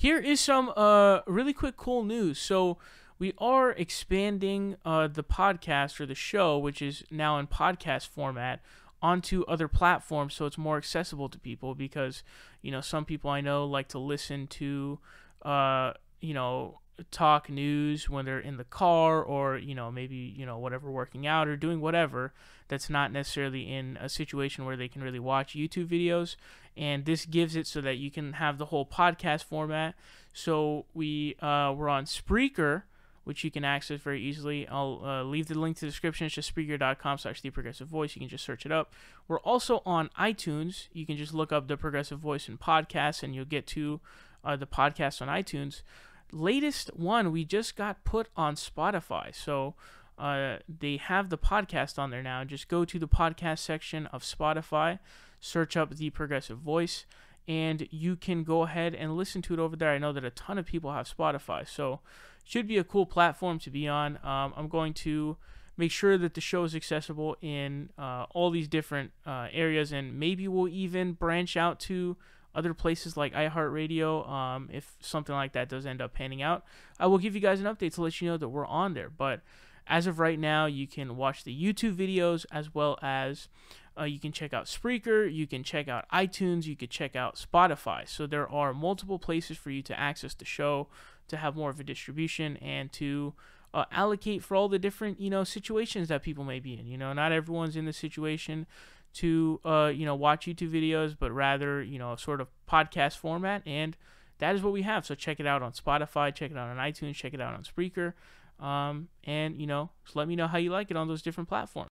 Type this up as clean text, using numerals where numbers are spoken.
Here is some really quick cool news. So we are expanding the podcast or the show, which is now in podcast format, onto other platforms, so it's more accessible to people. Because some people I know like to listen to uh, you know talk news when they're in the car, or maybe whatever, working out or doing whatever, that's not necessarily in a situation where they can really watch YouTube videos. And this gives it so that you can have the whole podcast format. So we're on Spreaker, which you can access very easily. I'll leave the link to the description. It's just Spreaker.com/TheProgressiveVoice. You can just search it up. We're also on iTunes. You can just look up The Progressive Voice and podcasts, and you'll get to the podcast on iTunes. Latest one, we just got put on Spotify. So they have the podcast on there now. Just go to the podcast section of Spotify, search up The Progressive Voice, and you can go ahead and listen to it over there. I know that a ton of people have Spotify, so it should be a cool platform to be on. I'm going to make sure that the show is accessible in all these different areas, and maybe we'll even branch out to other places like iHeartRadio. If something like that does end up panning out, I will give you guys an update to let you know that we're on there. But as of right now, you can watch the YouTube videos, as well as you can check out Spreaker, you can check out iTunes, you can check out Spotify. So there are multiple places for you to access the show, to have more of a distribution, and to allocate for all the different situations that people may be in. Not everyone's in the situation to watch YouTube videos, but rather sort of podcast format, and that is what we have. So check it out on Spotify, check it out on iTunes, check it out on Spreaker, and just let me know how you like it on those different platforms.